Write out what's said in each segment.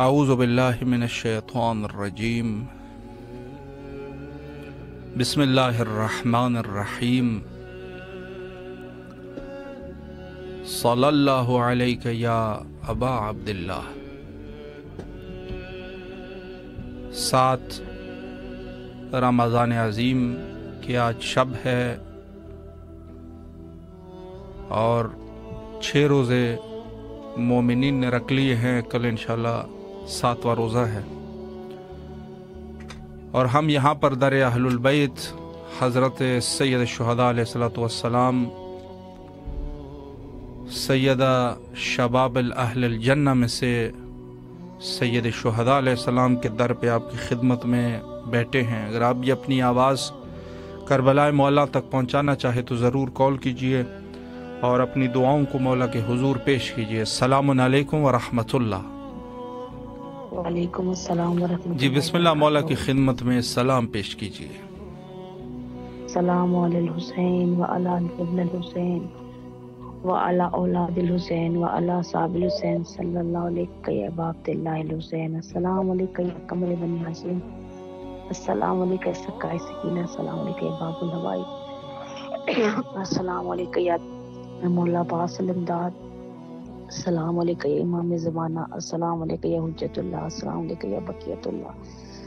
اعوذ باللہ من الشیطان الرجیم بسم اللہ الرحمن الرحیم صلی اللہ علیک یا ابا عبداللہ۔ 7 رمضان عظیم کی آج شب ہے اور 6 روزے مومنین نے رکھ لیے ہیں، کل انشاءاللہ 7واں روزہ ہے، اور ہم یہاں پر در اہل البیت حضرت سید الشہداء علیہ الصلوۃ والسلام سیدہ شباب الاہل الجنہ میں سے سید الشہداء علیہ السلام کے در پہ آپ کی خدمت میں بیٹھے ہیں۔ اگر آپ بھی اپنی آواز کربلا مولا تک پہنچانا چاہے تو ضرور کال کیجئے اور اپنی دعاؤں کو مولا کے حضور پیش کیجئے۔ السلام علیکم ورحمۃ اللہ۔ وعلیکم السلام ورحمۃ اللہ۔ جی بسم اللہ، مولا کی خدمت میں سلام پیش کیجئے۔ سلام علی الحسین وعلی ابن الحسین وعلی اولاد الحسین وعلی صحاب الحسین صلی اللہ علیہ یا ابا عبداللہ الحسین۔ السلام علیکم یا قمر بنی ہاشم، السلام علیکم یا سکائے سکینہ، السلام علیکم یا باب الہوائی، السلام علیکم یا مولا عباس الامداد، السلام علیکم یا امام زمانہ، السلام علیکم یا حجت اللہ، السلام علیکم یا بقیت اللہ،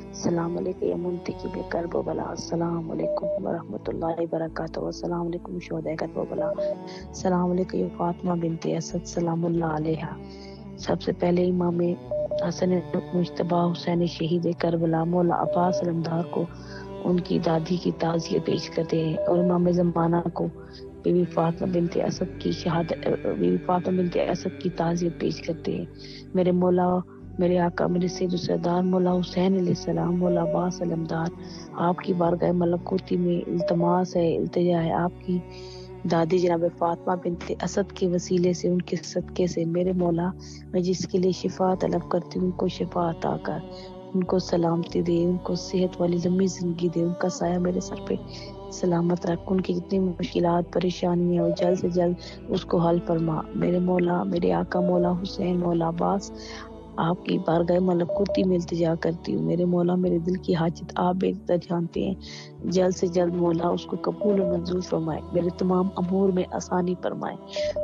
السلام علیکم یا منتقم کرب و بلا، السلام علیکم ورحمۃ اللہ وبرکاتہ، السلام علیکم شہداء کرب و بلا، السلام علیکم یا فاطمہ بنت اسد سلام اللہ علیہا۔ سب سے پہلے امام حسن مجتبی حسین شہید کربلا مولا عباس علمدار کو ان کی دادی کی تعزیت پیش کرتے ہیں، اور امام زمانہ کو بی بی فاطمہ بنت اسد کی کی تعزیت پیش کرتے ہیں۔ میرے مولا، میرے آقا، میرے سید و سردار مولا حسین علیہ السلام مولا عباس علمدار، آپ کی بارگاہ ملکوتی میں التماس ہے، التجا ہے، آپ کی دادی جناب فاطمہ بنت اسد کے وسیلے سے، ان کے صدقے سے میرے مولا میں جس کے لیے شفا طلب کرتی ہوں، ان کو شفا عطا کر، ان کو سلامتی دے، ان کو صحت والی لمبی زندگی دے، ان کا سایہ میرے سر پہ سلامت رکھ، ان کی جتنی مشکلات پریشانیاں ہو جلد سے جلد اس کو حل فرما۔ میرے مولا، میرے آقا مولا حسین مولا عباس، آپ کی بارگاہ ملکوتی میں التجا کرتی ہوں، میرے مولا میرے دل کی حاجت آپ بہتر جانتے ہیں، جلد سے جلد مولا اس کو قبول و منظور فرمائے، میرے تمام امور میں آسانی فرمائے۔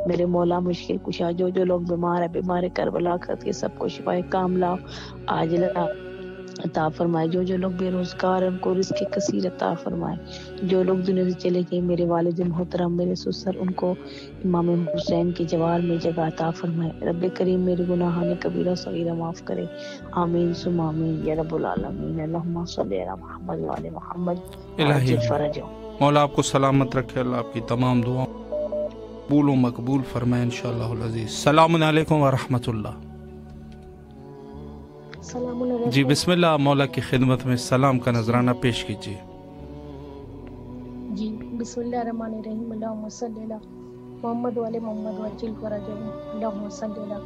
میرے مولا مشکل کشا، جو لوگ بیمار ہیں، بیمار کربلا کر کے سب کو شفائے کاملہ عاجلہ عطا فرمائے، جو لوگ بے روزگار ہیں ان کو رزق کثیر عطا فرمائے، جو لوگ دنیا سے چلے گئے میرے والد محترم میرے سسر، ان کو امام حسین کے جوار میں جگہ عطا فرمائے۔ رب کریم میرے گناہان کبیرہ صغیرہ معاف کرے، آمین ثم آمین یا رب العالمین۔ اللہم صلی علی محمد وعلی محمد الہی وعجل فرجہ۔ مولا آپ کو سلامت رکھے، اللہ آپ کی تمام دعاؤں قبول و مقبول فرمائے انشاءاللہ العزیز۔ السلام علیکم ورحمۃ اللہ۔ السلام علیکم۔ جی بسم اللہ، مولا کی خدمت میں سلام کا نذرانہ پیش کیجیے۔ جی بسم اللہ الرحمن الرحیم، اللہم صلی علی محمد وعلی محمد وعجل فرجہم، اللہم صلی علی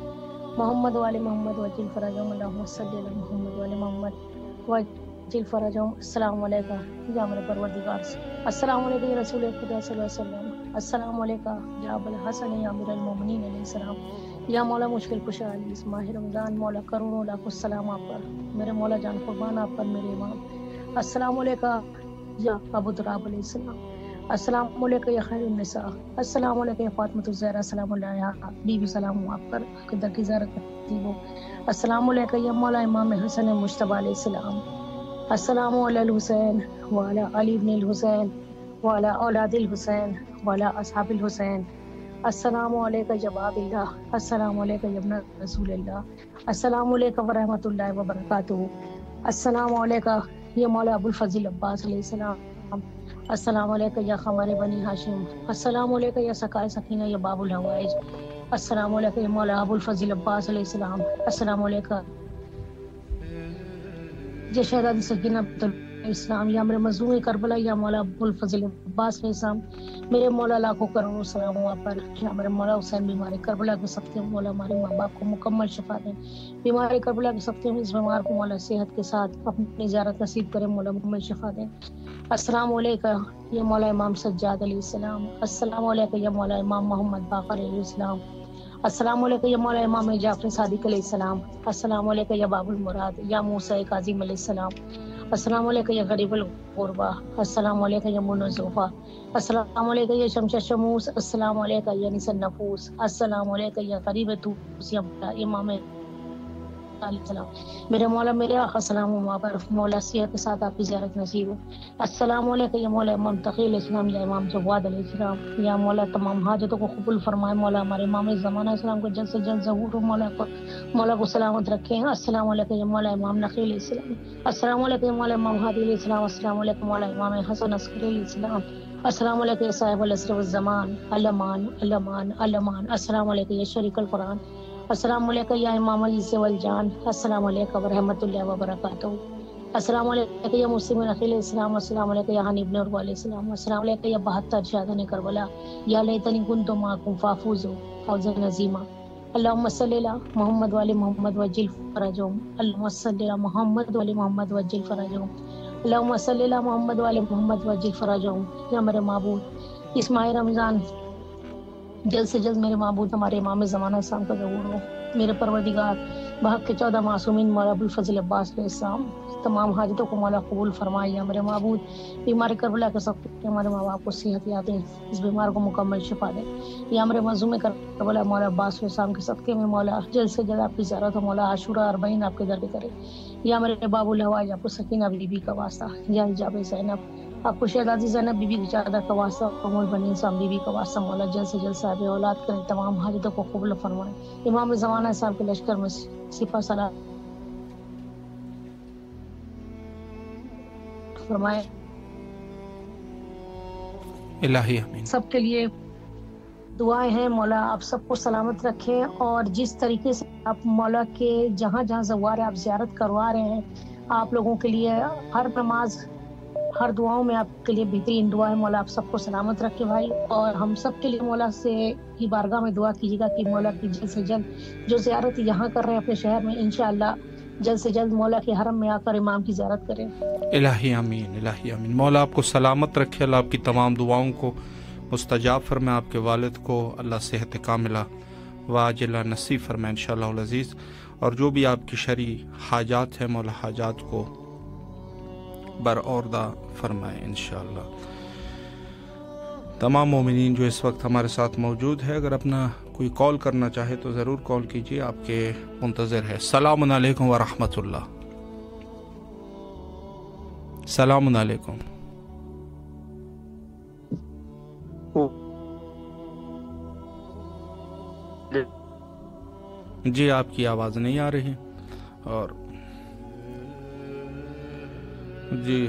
محمد وعلی محمد وعجل فرجہم، اللہم صلی علی محمد وعلی محمد وعجل فرجہم۔ السلام علیکم یا میرے پروردگار، السلام علیکم یا رسول خدا صلی اللہ علیہ وسلم، السلام علیکم یا ابو الحسن یا امیر المومنین علیہ السلام، یا مولا مشکل کشا اس ماہ رمضان، مولا کروڑوں لاکھ السلام آپ پر، میرے مولا جان قربان آپ پر میرے امام۔ السلام علیکم یا ابو تراب علیہ السلام، السلام علیکم یا خیر النساء، السلام علیکم یا فاطمہ الزہرا سلام اللہ علیہا، بی بی سلام ہوں آپ پر، در کی زیارت کرتی ہوں۔ السلام علیکم یا مولا امام حسن مجتبی علیہ السلام، السلام علی الحسین وعلی علی ابن الحسین وعلی اولاد الحسین وعلی اصحاب الحسین، السلام علیکم یا باب اللہ، السلام علیکم یا ابن رسول اللہ، السلام علیکم ورحمۃ اللہ وبرکاتہ، السلام علیکم یا مولا ابو الفضل عباس علیہ السلام، السلام علیکم یا خمار بنی ہاشم، السلام علیکم یا سکائے سکینہ یا باب الہوائج، السلام علیکم یا مولا ابو الفضل عباس علیہ السلام، السلام علیکم یا شہزادی سکینہ بنت الاسلام، یا میرے مظلوم کربلا یا مولا ابو الفضل عباس علیہ السلام، میرے مولا لاکھوں کروڑوں سلام ہوں آپ پر، یا میرے مولا حسین بیمار کربلا کے سکتے ہیں، مولا ہمارے ماں باپ کو مکمل شفا دیں، بیمار کربلا کے سکتے ہیں اس بیمار کو مولا صحت کے ساتھ اپنی زیارت نصیب کریں، مولا مکمل شفا دیں۔ السلام علیکم یا مولا امام سجاد علیہ السلام، السلام علیکم یا مولا امام محمد باقر علیہ السلام، السلام علیکم یا مولا امام جعفر صادق علیہ السلام. السلام علیکم یا باب المراد یا موسیٰ کاظم علیہ السلام. السلام علیکم یا غریب الغربہ. السلام علیکم یا منظوفہ. السلام علیکم یا شمس شموس. السلام علیکم یا نس النفوس. السلام علیکم یا غریب توس یا امام علیہ السلام. میرے مولا میرے آقا سلام و پر مولا صحت کے ساتھ آپ کی زیارت نصیب ہو. السلام علیکم یا مولا امام تقی علیہ السلام یا امام جواد علیہ السلام. یا مولا تمام حاجتوں کو قبول فرمائے. مولا ہمارے امام زمانہ اسلام کو جلد سے جلد ظہور ہو. مولا کو سلامت رکھیں. السلام علیکم یا مولا امام نقی علیہ السلام. السلام علیکم یا مولا امام ہادی علیہ السلام. السلام علیکم مولا امام حسن عسکری علیہ السلام. السلام علیکم یا صاحب العصر والزمان. الامان الامان الامان. السلام علیکم یا شریک القرآن. السلام علیکم یا امام الجس والجان. السلام علیکم ورحمۃ اللہ وبرکاتہ. السلام علیکم یا مسلم نقی علیہ السلام. السلام علیکم یا حنیب بن عروہ علیہ السلام. السلام علیکم یا 72 شہداء کربلا. یا لیتنی کنت معکم فافوز فوزا عظیما. اللهم صل علی محمد وعلی محمد وجل فرجهم. اللهم صل علی محمد وعلی محمد وجل فرجهم. اللهم صل علی محمد وعلی محمد وجل فرجهم. یا میرے معبود اس ماہ رمضان جلد سے جلد میرے معبود ہمارے امام زمانہ اسلام کا ظہور ہو. میرے پروردگار بحق کے 14 معصومین مولا ابوالفضل عباس علیہ السلام تمام حاجتوں کو مولا قبول فرمائے. یا میرے معبود بیمار کربلا کے سب ہمارے ماں باپ کو صحت یاد دے. اس بیمار کو مکمل شفا دے. یا میرے مظلوم کربلا مولا عباس علیہ السلام کے صدقے میں مولا جلد سے جلد آپ کی زیارت ہو. مولا عاشورہ 40 آپ کے در پہ کرے. یا میرے باب الہواج آپ کو سکینہ بی بی کا واسطہ. یا حجاب زینب آپ کو شہزادی زینب بی بی کی چادر کا واسطہ. ام البنین صاحب بی بی کا واسطہ. مولا جلد سے جلد صاحب اولاد کریں. تمام حاجتوں کو قبول فرمائے. امام زمانہ صاحب کے لشکر میں سپہ سالار فرمائے. الہی آمین. سب کے لیے دعائیں ہیں. مولا آپ سب کو سلامت رکھیں. اور جس طریقے سے آپ مولا کے جہاں جہاں زوار آپ زیارت کروا رہے ہیں آپ لوگوں کے لیے ہر نماز ہر دعاؤں میں آپ کے لیے بہترین دعا ہے. مولا آپ سب کو سلامت رکھے بھائی. اور ہم سب کے لیے مولا سے کی بارگاہ میں دعا کیجیے گا کہ مولا کی جلد سے جلد جو زیارت یہاں کر رہے ہیں اپنے شہر میں انشاءاللہ جلد سے جلد مولا کے حرم میں آ کر امام کی زیارت کریں. الہی آمین. الہی آمین. مولا آپ کو سلامت رکھے. اللہ آپ کی تمام دعاؤں کو مستجاب فرمائے. آپ کے والد کو اللہ صحت کاملہ واجلہ نصیب فرمائے انشاءاللہ العزیز. اور جو بھی آپ کی شرعی حاجات ہیں مولا حاجات کو برآوردہ فرمائے انشاءاللہ. تمام مومنین جو اس وقت ہمارے ساتھ موجود ہے اگر اپنا کوئی کال کرنا چاہے تو ضرور کال کیجیے. آپ کے منتظر ہے. السلام علیکم ورحمۃ اللہ. السلام علیکم. جی آپ کی آواز نہیں آ رہی. اور جی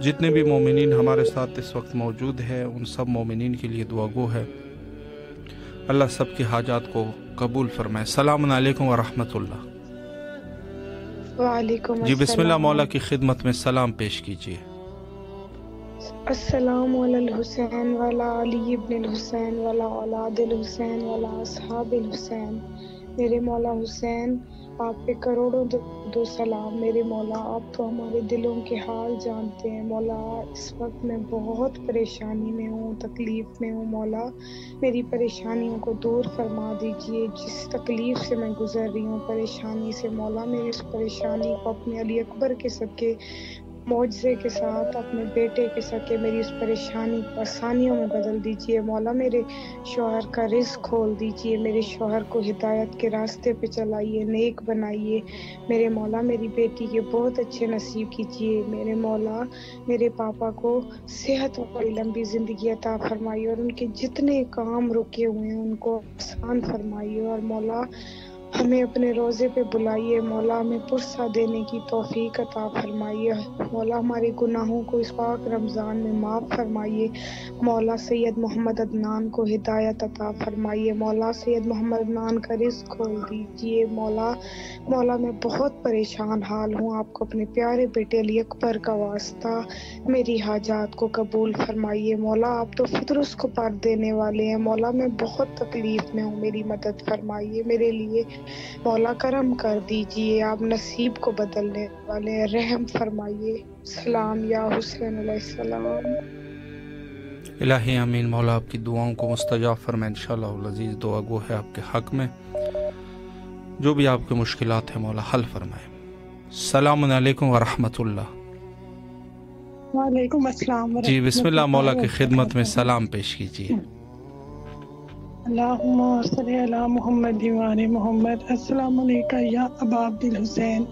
جتنے بھی مومنین ہمارے ساتھ اس وقت موجود ہیں ان سب مومنین کے لیے دعا گو ہے. اللہ سب کی حاجات کو قبول فرمائے. السلام علیکم ورحمۃ اللہ. وعلیکم جی بسم اللہ مولا کی خدمت میں سلام پیش کیجیے. السلام علی الحسین والا علی ابن الحسین والا اولاد الحسین والا اصحاب الحسین. میرے مولا حسین آپ پہ کروڑوں دو سلام. میرے مولا آپ تو ہمارے دلوں کے حال جانتے ہیں. مولا اس وقت میں بہت پریشانی میں ہوں تکلیف میں ہوں. مولا میری پریشانیوں کو دور فرما دیجئے. جس تکلیف سے میں گزر رہی ہوں پریشانی سے مولا میری اس پریشانی کو اپنے علی اکبر کے صدقے معجزے کے ساتھ اپنے بیٹے کے صدقے میری اس پریشانی کو آسانیوں میں بدل دیجئے. مولا میرے شوہر کا رزق کھول دیجئے. میرے شوہر کو ہدایت کے راستے پہ چلائیے نیک بنائیے. میرے مولا میری بیٹی کے بہت اچھے نصیب کیجئے. میرے مولا میرے پاپا کو صحت والی لمبی زندگی عطا فرمائیے اور ان کے جتنے کام رکے ہوئے ہیں ان کو آسان فرمائیے. اور مولا ہمیں اپنے روزے پہ بلائیے. مولا ہمیں پرسہ دینے کی توفیق عطا فرمائیے. مولا ہمارے گناہوں کو اس پاک رمضان میں معاف فرمائیے. مولا سید محمد عدنان کو ہدایت عطا فرمائیے. مولا سید محمد عدنان کا رزق کھول دیجیے. مولا میں بہت پریشان حال ہوں. آپ کو اپنے پیارے بیٹے علی اکبر کا واسطہ میری حاجات کو قبول فرمائیے. مولا آپ تو فطرس کو پر دینے والے ہیں. مولا میں بہت تکلیف میں ہوں. میری مدد فرمائیے میرے لیے. مولا کرم کر دیجئے. آپ نصیب کو بدلنے والے رحم فرمائیے. سلام یا حسین علیہ السلام. الہی امین مولا آپ کی دعاؤں کو مستجاب فرمائے انشاءاللہ العزیز. دعا گو ہے آپ کے حق میں، جو بھی آپ کی مشکلات ہیں مولا حل فرمائے. السلام علیکم ورحمۃ اللہ. وعلیکم السلام. جی بسم اللہ، مولا کی خدمت میں سلام پیش کیجیے. اللہم صلی علی محمد وعلی محمد. السلام علیکم یا ابا عبد الحسین،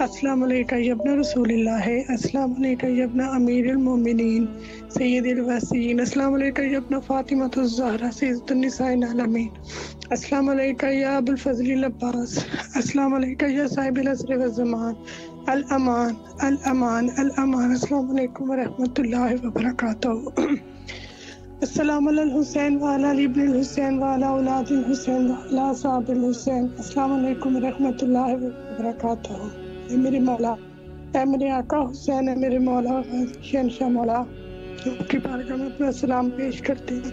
السلام علیکم یا ابن رسول اللہ، السلام علیکم یا ابن امیر المومنین سید الواسین، السلام علیکم یا ابن فاطمۃ الزہرا سیدۃ النساء العالمین، السلام علیکم یا ابو الفضل العباس، السلام علیکم یا صاحب العصر والزمان، الامان الامان الامان. السلام علیکم ورحمۃ اللہ وبرکاتہ. السلام علی الحسین وعلی علی ابن الحسین وعلی اولاد الحسین وعلی اصحاب الحسین. السلام علیکم ورحمۃ اللہ وبرکاتہ. اے میرے مولا، اے میرے آقا حسین، اے میرے مولا شہنشاہ مولا، آپ کی بارگاہ میں اپنا سلام پیش کرتے ہیں.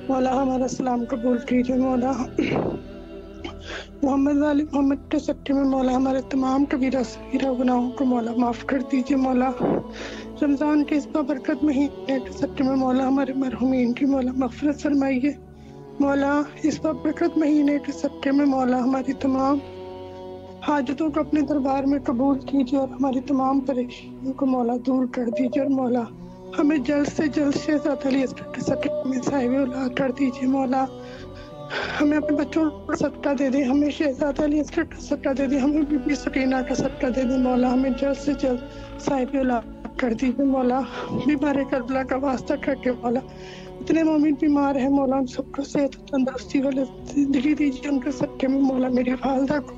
مولا ہمارا سلام قبول کیجیے. مولا محمد والی محمد کے سکے میں مولا ہمارے تمام کبیرہ صغیرہ گناہوں کو مولا معاف کر دیجیے. مولا رمضان کے اس بابرکت مہینے کے سکے میں مولا ہمارے مرحومین کی مولا مغفرت فرمائیے. مولا اس بابرکت مہینے کے سکے میں مولا ہماری تمام حاجتوں کو اپنے دربار میں قبول کیجیے اور ہماری تمام پریشانیوں کو مولا دور کر دیجیے. اور مولا ہمیں جلد سے جلد شہزادہ علی اصغر کے سکے میں صاحب اولاد کر دیجیے. مولا ہمیں اپنے بچوں کا صدقہ دے دیں، ہمیں شہزادہ علی اصغر کا صدقہ دے دیں، ہمیں بی بی سکینہ کا صدقہ دے دیں. مولا ہمیں جلد سے جلد صاحب اولاد کر دیجیے. مولا بیمار کربلا کا واسطہ کر کے مولا اتنے مومن بیمار ہیں مولا ان سب کو صحت و تندرستی والی زندگی دیجیے. ان کے صدقے میں مولا میری والدہ کو،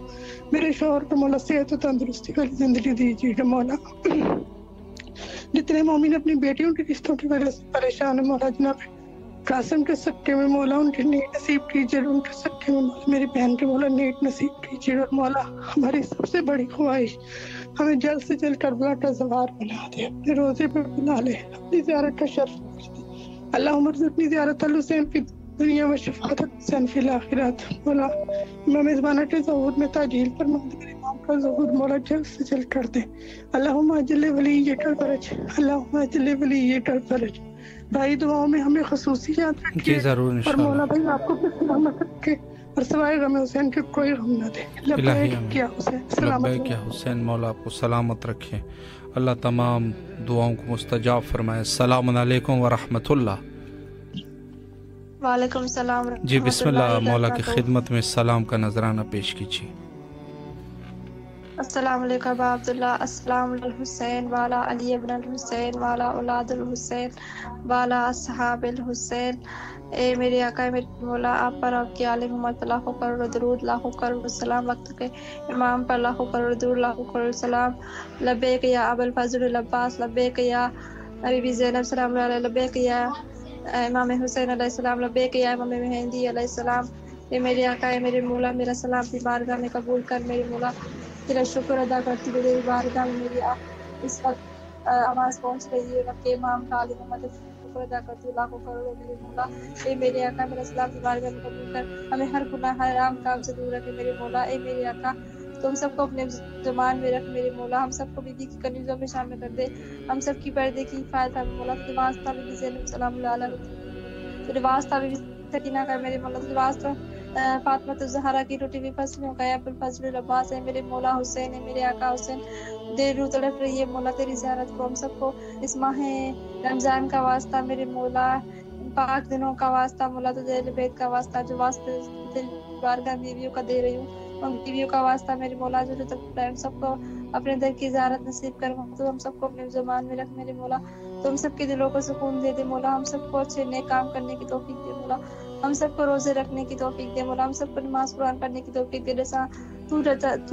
میرے شوہر کو مولا صحت و تندرستی والی زندگی دیجیے گا. مولا جتنے مومن اپنی بیٹیوں کے رشتوں کی وجہ سے پریشان ہیں مولا جناب قاسم کے صدقے میں مولا ان کی نیک نصیب کیجیے. ان کے صدقے میں مولا میری بہن کے مولا نیک نصیب کیجیے. اور مولا ہماری سب سے بڑی خواہش ہمیں جلد سے جلد کربلا کا زوار بنا دے، اپنے روزے پر بنا لے، اپنی زیارت کا شرف دے. اللہم ارزقنی زیارت الحسین فی دنیا و شفاعت الحسین فی الاخرات. مولا امام زمانہ کے ظہور میں تعجیل فرما دے، میرے امام کا ظہور مولا جلد سے جلد کر دے. اللہم اجل ولیک الفرج، اللہم اجل ولیک الفرج. بھائی دعاؤں میں ہمیں خصوصی یاد رکھیے. جی ضرور اور انشاءاللہ. مولا بھائی آپ کو بھی سلامت رکھے اور سوائے غم حسین کے کوئی غم نہ دے. الہی لبیک یا حسین، سلامت لبیک یا حسین. مولا آپ کو سلامت رکھے، اللہ تمام دعاؤں کو مستجاب فرمائے. السلام علیکم ورحمۃ اللہ. وعلیکم السلام. جی بسم اللہ، مولا کی خدمت میں سلام کا نذرانہ پیش کیجیے. السلام علیکم ابا عبداللہ. السلام علی الحسین والا علی ابن الحسین والا اولاد الحسین والا اصحاب الحسین. اے میرے آقا، میرے مولا، آپ پر، آپ کی آل محمد پر لاکھوں کروڑ درود، لاکھوں کروڑ سلام. وقت کے امام پر لاکھوں کروڑ درود، لاکھوں کروڑ سلام. لبیک یا ابو الفضل العباس، لبیک یا بی بی زینب سلام اللہ علیہ، لبیک یا امام حسین علیہ السلام، لبیک یا امام مہدی علیہ السلام. اے میرے آقا، اے میرے مولا، میرا سلام کی بارگاہ میں قبول کر. میرے مولا تیرا شکر ادا کرتی ہوں، میری بارگاہ میں میری اس وقت آواز پہنچ رہی ہے. وقت امام کا علی محمد شکر ادا کرتی ہوں لاکھوں کروڑوں. میرے مولا، اے میرے آقا، میرا سلام کی بارگاہ میں قبول کر. ہمیں ہر گناہ حرام کام سے دور رکھے. میرے مولا، اے میرے آقا، تم سب کو اپنے زمان میں رکھ. میرے مولا، ہم سب کو بیوی کی کنیزوں میں شامل کر دے. ہم سب کی پردے کی حفاظت ہے. مولا تیرے واسطہ بی بی زینب سلام اللہ علیہ، تیرے واسطہ بی بی سکینہ کا. میرے مولا تیرے واسطہ فاطمہ الزہرا کی ٹوٹی ہوئی پسلیوں کا. ابو الفضل العباس ہے میرے مولا. حسین ہے میرے آقا حسین. دیر رو تڑپ رہی ہے مولا تیری زیارت کو. ہم سب کو اس ماہ رمضان کا واسطہ میرے مولا، پاک دنوں کا واسطہ مولا، تو اہل بیت کا واسطہ جو واسطے دل بارگاہ بیویوں کا دے رہی ہوں، ان بیویوں کا واسطہ میرے مولا جو ہم سب کو اپنے در کی زیارت نصیب کر. تو ہم سب کو اپنے زمان میں رکھ میرے مولا. تو ہم سب کے دلوں کو سکون دے دے مولا. ہم سب کو اچھے نیک کام کرنے کی توفیق دے مولا. ہم سب کو روزے رکھنے کی توفیق دے مولا. ہم سب کو نماز قرآن پڑھنے کی توفیق دے. جیسا تو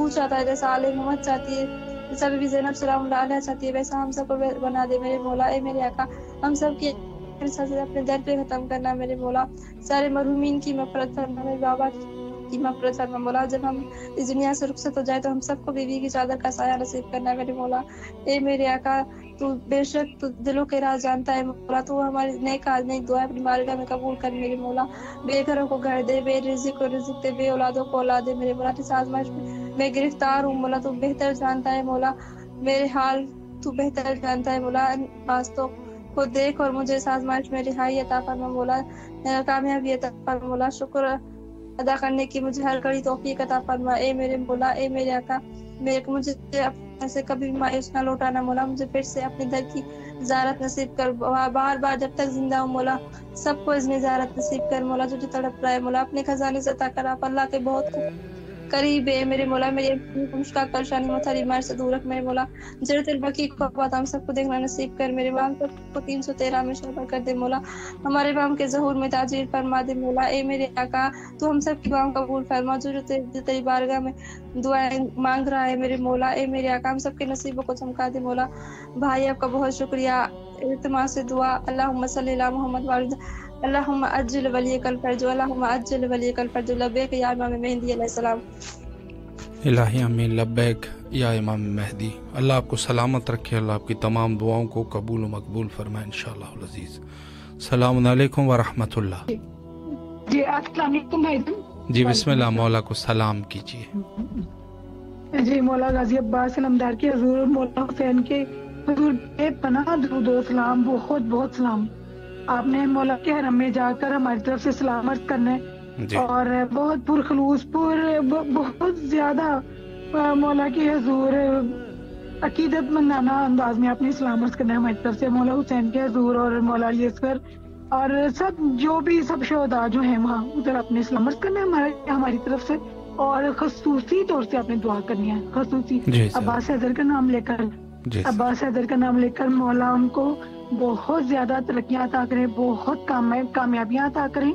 چاہتا ہے، جیسا آل محمد چاہتی ہے، جیسا بی بی زینب سلام اللہ علیہ چاہتی ہے، ویسا ہم سب کو بنا دے میرے مولا. اے میرے آقا، ہم سب کی اپنے در پہ ختم کرنا میرے مولا. سارے مرحومین کی مغفرت فرما، میرے بابا کی مغفرت فرما مولا. جب ہم اس دنیا سے رخصت ہو جائے تو ہم سب کو بیوی کی چادر کا سایہ نصیب کرنا میرے مولا. اے میرے آقا، تو بے شک تو دلوں کے راز جانتا ہے مولا. تو ہماری نیک نیک دعائیں اپنی بارگاہ میں قبول کر میرے مولا. بے گھروں کو گھر دے، بے رزق کو رزق دے، بے اولادوں کو اولاد دے میرے مولا. اس آزمائش میں گرفتار ہوں مولا، تو بہتر جانتا ہے مولا میرے حال، تو بہتر جانتا ہے مولا. پاس تو को देख और मुझे इस आजमाइश में रिहाई अता फरमा मौला, कामयाबी अता फरमा मौला, शुक्र अदा करने की मुझे हर घड़ी तौफीक अता फरमा। ए मेरे मौला, ए मेरे आका, मुझे अपने से कभी भी मायूस ना लौटाना मौला, मुझे फिर से अपने दर की ज़ियारत नसीब कर, बार बार जब तक जिंदा हूँ मौला सबको इसमें ज़ियारत नसीब कर मौला, जो तड़प रहा है मौला अपने खजाने से अता कर। आप अल्लाह के बहुत करीब है मेरे मौला, मेरी मुश्किल परेशानी मथारी मार से दूर रख मेरे मौला, जरतल बकी को बात हम सबको देखना नसीब कर मेरे बाम को 313 में शामिल कर दे मौला, हमारे बाम के ज़हूर में ताजीर फरमा दे मौला। ए मेरे आका, तू हम सब की बाम कबूल फरमा, जो तेरी बारगाह में दुआएं मांग रहा है मेरे मौला। ए मेरे आका, हम सबके नसीबों को चमका दे मौला। भाई आपका बहुत शुक्रिया, इल्तिमास से दुआ, अल्लाहुम्मा सल्ली अला मुहम्मद वालिद, अल्लाहुम्मा अज्जिल वलियकल फरज, अल्लाहुम्मा अज्जिल वलियकल फरज, लब्बैक या इमाम मेहदी अलैहिस्सलाम। इलाही अमीन, लब्बैक या इमाम मेहदी। अल्लाह आपको सलामत रखे, अल्लाह आपकी तमाम दुआओं को कबूल व मकबूल फरमाए इंशाअल्लाह अज़ीज़। सलाम अलैकुम व रहमतुल्लाह। जी अस्सलाम वालेकुम भाईजान। जी बिस्मिल्लाह, मौला को सलाम कीजिए। जी मौला गाजी अब्बास अलमदार के हुजूर, मौला हुसैन के हुजूर बेपनाह दुरूद व सलाम, बहुत बहुत सलाम। आपने मौला के हरम में जाकर हमारी तरफ से सलाम अर्ज करना है और बहुत पुरखलूस बहुत ज्यादा मौला के हुजूर अकीदत मंदाना अंदाज में आपने सलाम अर्ज करना है हमारी तरफ से मौला हुसैन के हुजूर और मौला अली असगर और सब जो भी सब शोहदा जो है वहाँ उधर आपने सलाम अर्ज करना है हमारी तरफ से, और खसूसी तौर से आपने दुआ करनी है। खसूसी अब्बास हैदर का नाम लेकर, अब्बास हैदर का नाम लेकर मौला उनको बहुत ज्यादा तरक्कियां अता करें, बहुत कामयाबियां अता करें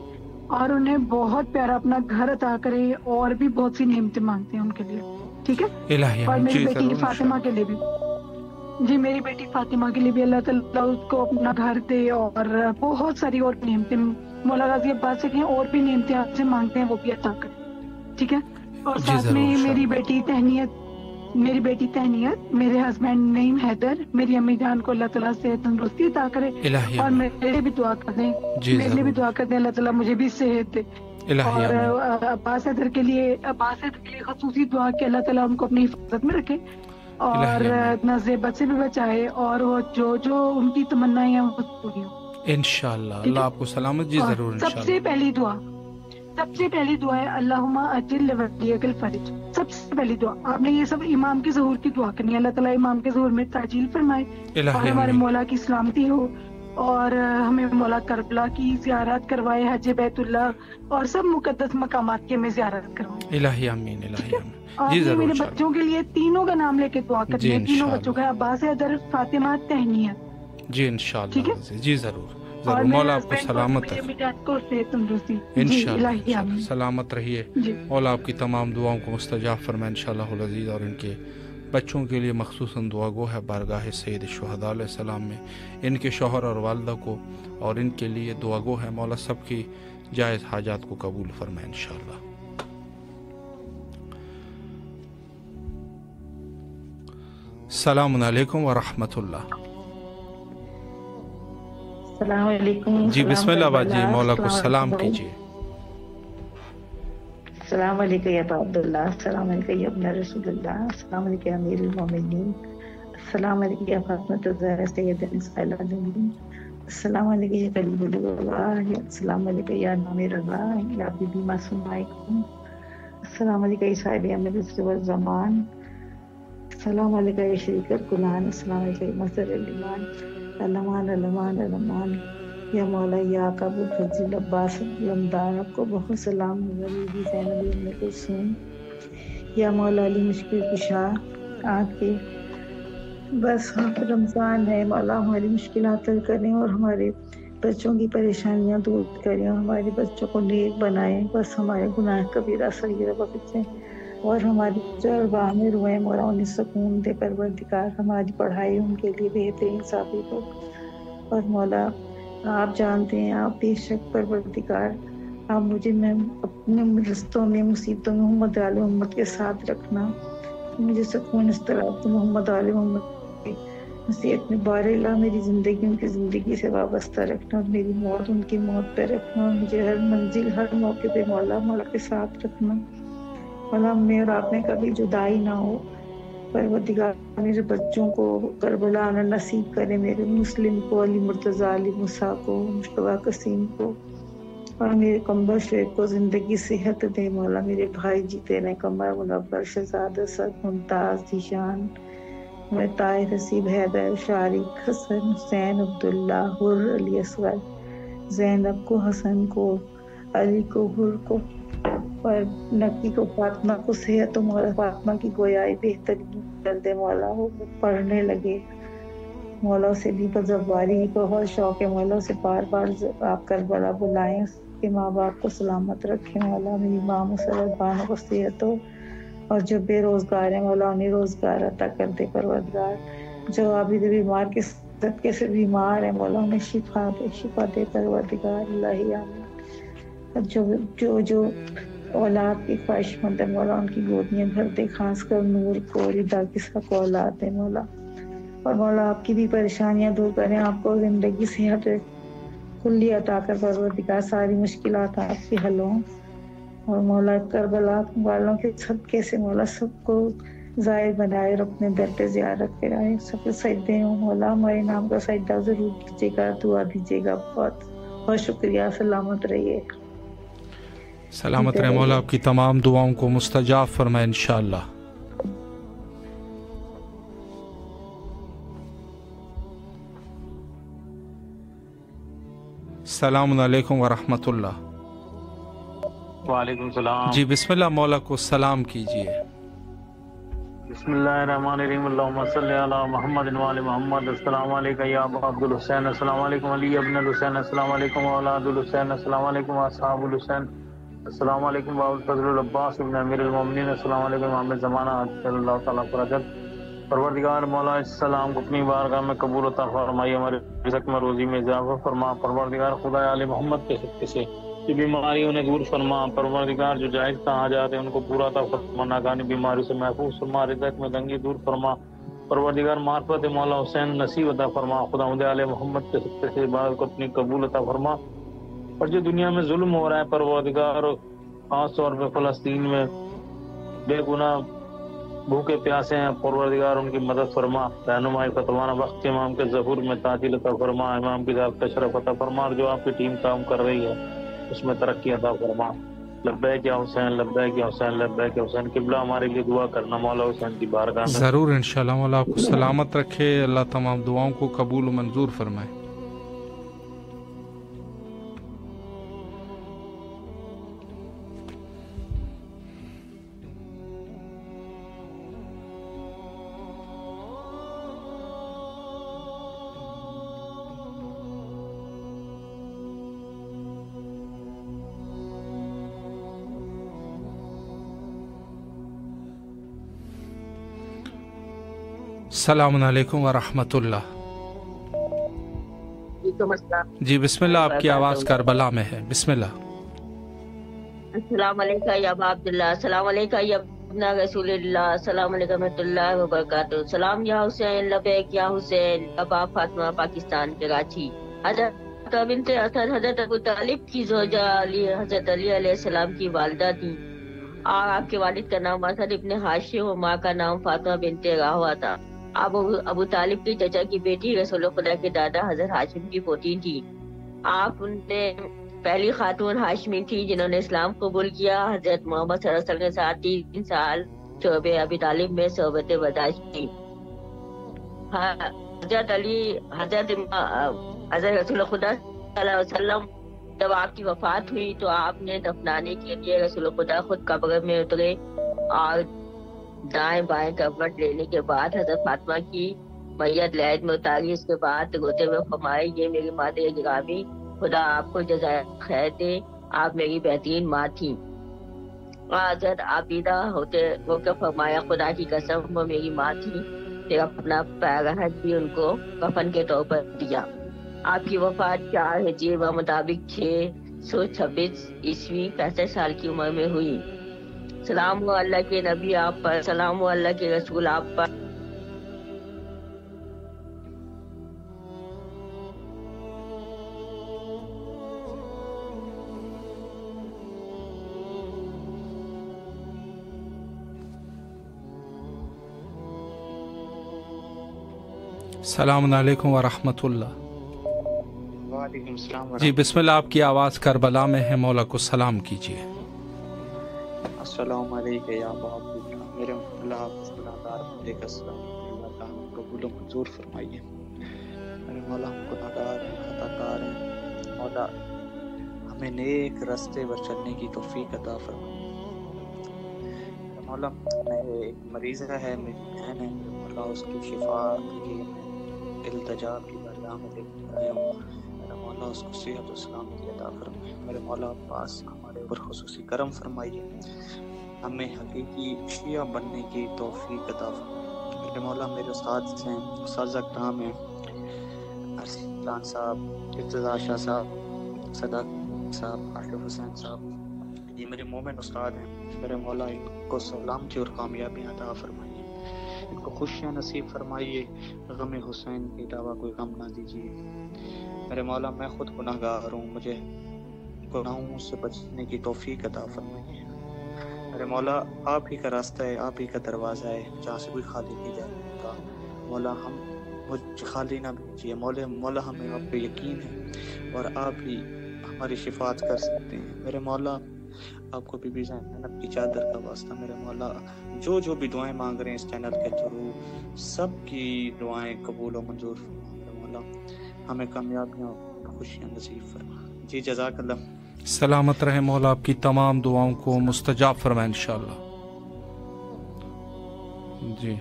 और उन्हें बहुत प्यारा अपना घर अता करें, और भी बहुत सी नेमतें मांगते हैं उनके लिए, ठीक है। और मेरी बेटी फातिमा के लिए भी, जी मेरी बेटी फातिमा के लिए भी अल्लाह ताला उसको अपना घर दे, और बहुत सारी और नेमतें मौला गाजी अब्बास से कहें और भी नेमतें आपसे मांगते हैं वो भी अता करें, ठीक है। और साथ में मेरी बेटी तहनीत, मेरे हस्बैंड नईम हैदर, मेरी अम्मी जान को अल्लाह ताला से तंदुरुस्ती अता करे, और मेरे लिए भी दुआ कर दें, मेरे लिए भी दुआ कर दें अल्लाह ताला मुझे भी सेहत दे। और अब्बास हैदर के लिए खसूसी दुआ कि अल्लाह ताला उनको अपनी हिफाजत में रखे और नज़ेबत से भी बचाए, और वो जो उनकी तमन्नाएं हैं वो पूरी हो इंशाअल्लाह। अल्लाह आपको सलामत जी जरूर इंशाअल्लाह। सबसे पहली दुआ है अल्लाहुम्मा अज्जिल वलियकल फरज। सबसे पहली दुआ आपने ये सब इमाम के ज़हूर की दुआ करनी है, अल्लाह ताला इमाम के ज़हूर में ताजील फरमाए और हमारे मौला की सलामती हो, और हमें मौला करबला की ज़ियारत करवाए, हज बैतुल्लाह और सब मुकद्दस मकामात की हमें ज़ियारत करवाए। इलाही आमीन, इलाही आमीन। जी जरूर। मेरे बच्चों के लिए तीनों का नाम लेके दुआ करनी है, तीनों बच्चों का, अब्बास हैदर, फातिमा, तहनीत। जी इंशाअल्लाह, ठीक है जी जरूर जरूर। मौला आपको सलामत इंशाअल्लाह, सलामत रहिए। मौला आपकी तमाम दुआओं को मुस्तजाब फरमाए इंशाअल्लाह अज़ीज़, और इनके बच्चों के लिए मखसूसन दुआ गो है बारगाह सैयद शुहदा अलैहिस्सलाम में, इनके शौहर और वालिदा को और इनके लिए दुआ गो है। मौला सबकी जायज़ हाजात को कबूल फरमाए इंशाअल्लाह। अस्सलामु अलैकुम व रहमतुल्लाह। जी बिस्मिल्लाह बाजी, मौला को सलाम कीजिए। अस्सलाम वालेकुम या अब्दुल्लाह, अस्सलाम वालेकुम या इब्न रसूलुल्लाह, अस्सलाम वालेकुम या अमीरुल मोमिनीन, अस्सलाम वालेकुम या फातिमा ज़हरा सैयद निसाइल आलमीन, अस्सलाम वालेकुम या कलीमुल्लाह, अस्सलाम वालेकुम या नामिर अल्लाह या बीबी मासूम आइकुम, अस्सलाम वालेकुम या साहिब अमर व ज़मान, अस्सलाम वालेकुम या शरीकल कुरान, अस्सलाम वालेकुम या मज़हरुल ईमान, अलमान या मौला या कबूल फजील अब्बास लमदार, आपको बहुत सलाम। गरीबी ज़ैनब में कुसुम या मौला अली मुश्किल कुशा आपके, बस रमज़ान है मौला हमारी मुश्किलात हल करें और हमारे बच्चों की परेशानियां दूर करें और हमारे बच्चों को नेक बनाएं, बस हमारे गुनाह कबीरा सगीरा बख्शें और हमारी जरबाह में रुए मौला उन्हें सुकून दे परवरदिगार, हमारी पढ़ाई उनके लिए बेहतरीन साबित हो। और मौला आप जानते हैं, आप बेशक परवरदिगार, आप मुझे मैं अपने रस्तों में मुसीबतों में मोहम्मद आले मोहम्मद के साथ रखना, मुझे सुकून इस तरह तो मोहम्मद आले मोहम्मद की नसीहत में बारेला मेरी ज़िंदगी उनकी ज़िंदगी से वाबस्ता रखना और मेरी मौत उनकी मौत पर रखना और मुझे हर मंजिल हर मौके पे मौला के साथ रखना। मौला में और आप में कभी जुदाई ना हो परवरदिगार मेरे बच्चों को करबला आना नसीब करे, मेरे मुस्लिम को, अली मुर्तज़ा, अली मूसा को, मुश्तबा कसीम को, और मेरे कमर शेख को जिंदगी सेहत दे मौला। मेरे भाई जीते रहे, कमर, मुनव्वर, शहजाद असद, मुमताज, जीशान, मेरे ताहिर, हसीब, हैदर, शारिक, हसन, हुसैन, अब्दुल्ला, हुर, अली असगर, ज़ैनब को, हसन को, अली को, हुर को, और नकी को, फातिमा को सेहत हो मौला। फातिमा की गोयाई बेहतरीन कर दे मौला, वो पढ़ने लगे मौला। उसे भी बजवारी की बहुत शौक है मौला, उसे बार बार आप करबला बुलाएं, उसके माँ बाप को सलामत रखें मौला। मेरी माँ मुसरत बानो को सेहत हो, और जो बेरोजगार है मौला उन्हें रोजगार अता कर दे परवरदिगार। जो अभी बीमार के सदके से बीमार है मौला उन्हें शिफा दे परवरदिगार इलाही आमीन। जो जो जो औलाद की ख्वाहिशमंद है मौला उनकी गोदियां भर दे, खासकर नूर को, रिदा किस्सा को औलाद दे मौला। और मौला आपकी भी परेशानियां दूर करें, आपको जिंदगी सेहत खुली अता कर परवरदिगार, सारी मुश्किलात आपकी हल हों। और मौला करबला वालों के सदके से मौला सबको जाहिर बनाए और अपने दर पे ज़ियारत कराए, सबके सजदे हो मौला। हमारे नाम का सजदा जरूर कीजिएगा, दुआ दीजिएगा। बहुत बहुत शुक्रिया, सलामत रहिए। सलामत रहे मौला, आपकी तमाम दुआओं को मुस्तजाब फरमाए इंशाअल्लाह। अस्सलामु अलैकुम व रहमतुल्लाह। वालेकुम सलाम। जी बिस्मिल्लाह, मौला को सलाम कीजिए। बिस्मिल्लाहिर्रहमानिर्रहीम, अल्लाहुम्मा सल्ली अला मुहम्मद व आले मुहम्मद। अस्सलामु अलैका या अबा अब्दुल हुसैन, अस्सलामु अलैकुम अली इब्न हुसैन, अस्सलामु अलैकुम औलादुल हुसैन, अस्सलामु अलैकुम असहाबुल हुसैन, अस्सलामु अलैकुम अबुल फजल अब्बास इब्न अमीरुल मोमिनीन, अस्सलामु अलैकुम इमाम ज़माना अल्लाह ताला फरजत। परवरदिगार मौला इस सलाम को अपनी बारगाह में कबूल अता फरमाइए, हमारे रिज़्क़ में रोज़ी में इज़ाफ़ा फरमा। परवरदिगार खुदा आले मोहम्मद के सदक़े से ये बीमारी उन्हें दूर फरमा। परवरदिगार जो जायज़ कहा जाते हैं उनको पूरा अता फरमा, नाकानी बीमारी से महफूज फरमा, रिज़्क़ में तंगी दूर फरमा। परवरदिगार मार्फत मौला हुसैन नसीब अता फरमा। खुदा आले मोहम्मद के सदक़े से इबादत को अपनी कबूल अता फरमा। और जो दुनिया में जुल्म हो रहा है परवरदिगार, खास तौर पे फ़लस्तीन में बेगुनाह भूखे प्यासे हैं, परवरदिगार उनकी मदद फरमा। रहनुमाई फतवाना वक्त इमाम के ज़हूर में ताजिल अता फरमा, इमाम की ज़ात तशरफ़ अता फरमा। और जो आपकी टीम काम कर रही है उसमें तरक्की अता फरमा। लब्बैक या हुसैन, लब्बैक या हुसैन, लब्बैक या हुसैन। क़िबला हमारे लिए दुआ करना मौला हुसैन की बारगाह में। ज़रूर इंशाअल्लाह, मौला आपको सलामत रखे, अल्लाह तमाम दुआओं को कबूल व मंजूर फरमाए। अस्सलामु अलैकुम व रहमतुल्लाह। जी बिस्मिल्लाह, आपकी आवाज़ करबला में है, बिस्मिल्लाह। अस्सलाम वालेकुम या अबा अब्दुल्लाह, अस्सलाम वालेकुम या इब्न रसूलिल्लाह, अस्सलाम वालेकुम रहमतुल्लाहि व बरकातहू। सलाम या हुसैन, लबैक या हुसैन, अबा फातिमा, पाकिस्तान, कराची। हज़रत बिन्ते असद हज़रत अबू तालिब की ज़ौजा अली, हज़रत अली अलैहिस्सलाम की वालिदा थी। और आपके वालिद का नाम असद इब्न हाशिम और माँ का नाम फातिमा बिन्ते राहवा था। आप अबू तालिब की चचा की बेटी रसूल खुदा के दादा हज़रत हाशिम की पोती थी। आप उनने पहली खातून हाशमी थी जिन्होंने इस्लाम कबूल किया। हज़रत मोहम्मद सल्लल्लाहु अलैहि वसल्लम के साथ 3 साल शोबे अबी तालिब में सोबत बर्दाश्त की। हज़रत अली, हज़रत रसूल खुदा सल्लल्लाहु अलैहि वसल्लम जब आपकी वफात हुई तो आपने दफनाने के लिए रसूल खुदा खुद कब्र में उतरे और दाएं बाएं कपट लेने के बाद हज़रत फातिमा की मैयत लहद में उतारी। उसके बाद रोते हुए फरमाए, ये मेरी मादर गिरामी, खुदा आपको जज़ाए खैर दे, आप मेरी बेहतरीन माँ थी। हज़रत आबिदा होकर फरमाया, खुदा की कसम वो मेरी माँ थी। फिर अपना पैराहट भी उनको कफन के तौर पर दिया। आपकी वफात 4 हिजरी व मुताबिक 626 ईस्वी 65 साल की उम्र में हुई। सलाम हो अल्लाह के नबी आप पर, सलाम हो अल्लाह के रसूल आप पर। अस्सलाम वालेकुम व रहमतुल्लाह। वालेकुम अस्सलाम। जी बिस्मिल्लाह, आपकी आवाज़ करबला में है, मौला को सलाम कीजिए। अस्सलाम वालेकुम या बाप मेरे अल्लाह गुनाहगार बंदे का सलाम कबूल मंजूर फरमाइए। मेरे मौला हम गुनाहगार हैं, खताकार हैं, मौला हमें नेक रास्ते पर चलने की तौफीक अता फरमाइए। मौला मैं एक मरीज़ा है, मेरी बहन है, मौला उसकी शिफा की इल्तिजा की बारगाह में लेकर आया हूँ। मेरा मौला उसको सेहत और सलामती अता फरमाए। मेरे मौला पास हमारे ऊपर खुसूसी करम फरमाइए, हमें हकीकी शिया बनने की तौफीक अता फरमाए। मेरे मौला मेरे उस्ताद हैं, उस्ताद कराम हैं, अरसलान साहब, इर्तिज़ा शाह साहब, सदाक साहब, आशिफ हुसैन साहब, ये मेरे मोमिन उस्ताद हैं। मेरे मौला इनको सलामती और कामयाबी अता फरमाइए, इनको खुशियाँ नसीब फरमाइए, गम हुसैन के अलावा कोई गम ना दीजिए। मेरे मौला मैं खुद गुनाहगार हूँ, मुझे गुनाहों से बचने की तौफीक अता फरमाइए। मेरे मौला आप ही का रास्ता है, आप ही का दरवाज़ा है, जहाँ से कोई खाली नहीं जाएगा। मौला हम मुझे खाली ना भेजिए। मौला हमें आप पे यकीन है और आप ही हमारी शिफात कर सकते हैं। मेरे मौला आपको बीबी ज़ैनब की चादर का वास्ता, मेरे मौला जो भी दुआएं मांग रहे हैं इस चैनल के थ्रू, सब की दुआएं कबूल और मंजूर फरमा। मेरे मौला हमें कामयाबियाँ खुशियाँ नसीब फरमा। जी जज़ाकल्लाह। सलामत रहे मौला, आपकी तमाम दुआओं को मुस्तजाब फरमाए इंशाअल्लाह। जी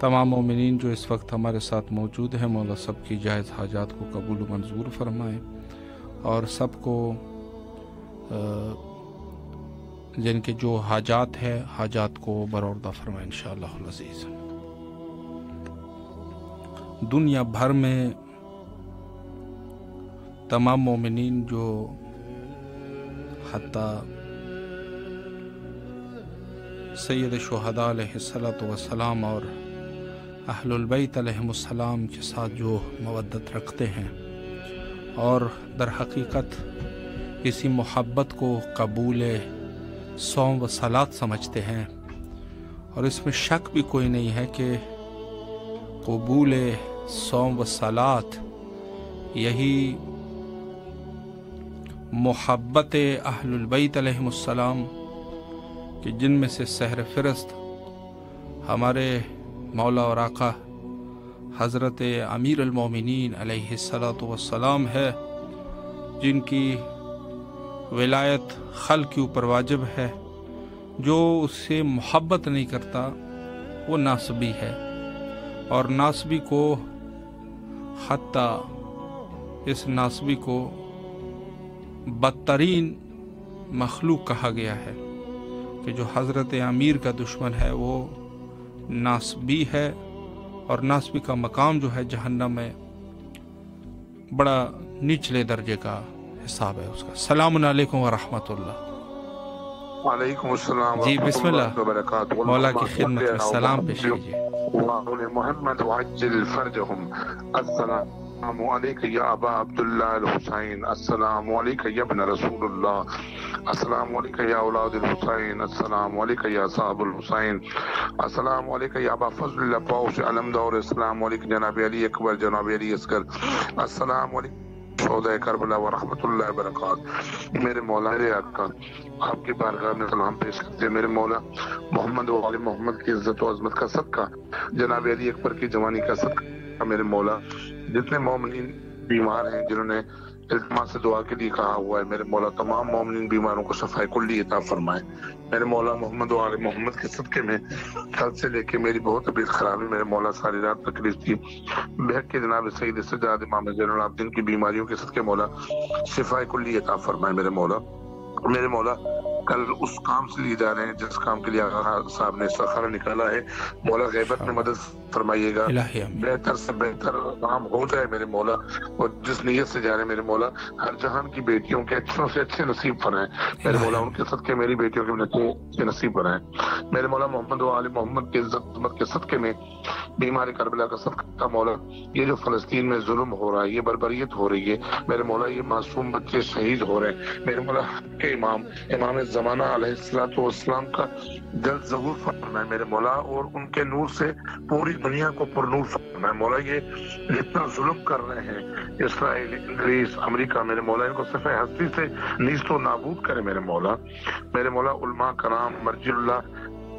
तमाम मोमिनीन जो इस वक्त हमारे साथ मौजूद हैं, मौला सबकी जायज़ हाजात को कबूल मंजूर फरमाए और सबको जिनके जो हाजात है हाजात को बरौरदा फरमाए इंशाअल्लाह अज़ीज़। दुनिया भर में तमाम मोमिनीन जो हत्ता सैयद शुहदा अलैहिस्सलातु वस्सलाम और अहलुल बैत अलैहिमुस्सलाम के साथ जो मवद्दत रखते हैं और दर हकीकत इसी मोहब्बत को कबूल सौम व सलात समझते हैं, और इसमें शक भी कोई नहीं है कि कबूल सौम व सलात यही मोहब्बत अहलुल बैत अलैहिमुस्सलाम कि जिनमें से सहर फ़िरस्त हमारे मौला और आका हज़रत अमीर अल-मोमिनीन अलैहिस्सलातु वस्सलाम है, जिनकी विलायत खल के ऊपर वाजिब है। जो उससे मोहब्बत नहीं करता वो नासबी है, और नासबी को हत्ता इस नासबी को बदतरीन मखलूक कहा गया है कि जो हज़रत अमीर का दुश्मन है वो नासबी है, और नासबी का मकाम जो है जहन्नम में बड़ा निचले दर्जे का हिसाब है उसका। सलामुन अलैकुम व रहमतुल्लाह। वालेकुम अस्सलाम जी बिस्मिल्लाह, मौला की खिदमत में सलाम पेश कीजिए। मोहम्मद वाजिल फरजहुम अस्सलामु अलैका या अबा अब्दुल्लाह अल हुसैन, अस्सलामु अलैका या इब्न रसूलुल्लाह, अस्सलामु अलैका या औलादुल हुसैन, अस्सलामु अलैका या साहबुल हुसैन, अस्सलामु अलैका या अबा फज़ल पौश अलमदौर, अस्सलामु अलैका जनाब अली अकबर, जनाब अली असगर, अस्सलामु अलैका शोदा करबला व रहमतुल्लाहि व बरकातहू। मेरे मौला मेरे आका आपकी बारगाह में सलाम पेश करते हैं। मेरे मौला मोहम्मद व आले मोहम्मद की इज्जत व अजमत का सदका, जनाब अली अकबर की जवानी का सदका, मेरे मौला जितने मोमिनीन बीमार हैं जिन्होंने इल्तिमा से दुआ के लिए कहा हुआ है, मेरे मौला तमाम मोमिनीन बीमारों को शफाए कुल्ली अता फरमाए। मेरे मौला मोहम्मद व आले मोहम्मद के सदके में कल से लेके मेरी बहुत तबीयत खराब है, मेरे मौला सारी रात तकलीफ थी, बहक के जनाब सईद सज्जाद इमाम ज़ैनुल आबिदीन की बीमारियों के सदके मौला शफाए कुल्ली अता फरमाए। मेरे मौला कल उस काम से लिए जा रहे हैं जिस काम के लिए आका साहब ने इस्तिखारा निकाला है, मौला गैबत में मदद फरमाइएगा, बेहतर से बेहतर काम हो जाए मेरे मौला, और जिस नीयत से जा रहे हैं मेरे मौला हर जहान की बेटियों के अच्छों से अच्छे नसीब बनाए मेरे मौला, उनके सदके मेरी बेटियों के अच्छे नसीब बनाए मेरे मौला। मोहम्मद व आले मोहम्मद के इज्जत के सदके में बीमार करबला का सदका मौला, ये जो फलस्तीन में जुल्म हो रहा है, ये बर्बरियत हो रही है मेरे मौला, ये मासूम बच्चे शहीद हो रहे हैं मेरे मौला के इमाम ज़माना अलैहिस्सलातु वस्सलाम का जल्द ज़हूर फरमाए मेरे मौला, और उनके नूर से पूरी दुनिया को पुरनूर फरमाए मौला। ये जितना जुल्म कर रहे हैं इसराइल, इंग्लिश, अमेरिका, मेरे मौला इनको सिर्फ हस्ती से नीस्तो नाबूद करे मेरे मौला। मेरे मौला उलमा कराम मर्जिल्ला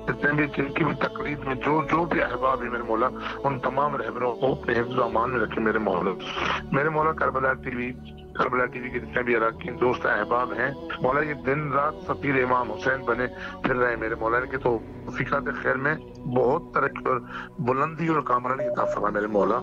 जितने भी जिनकी भी तकलीफ में जो भी अहबाब है मेरे मौला उन तमाम रहबरों को अपने हिफ्ज़ अमान में रखे मेरे मौला। मेरे मौला करबला टीवी के जितने भी अरकान दोस्त अहबाब हैं मौला ये दिन रात सफीर इमाम हुसैन बने फिर रहे मेरे मौला के तो फिकात खैर में बहुत तरक्की और बुलंदी और कामरानी अता फरमा मेरे मौला।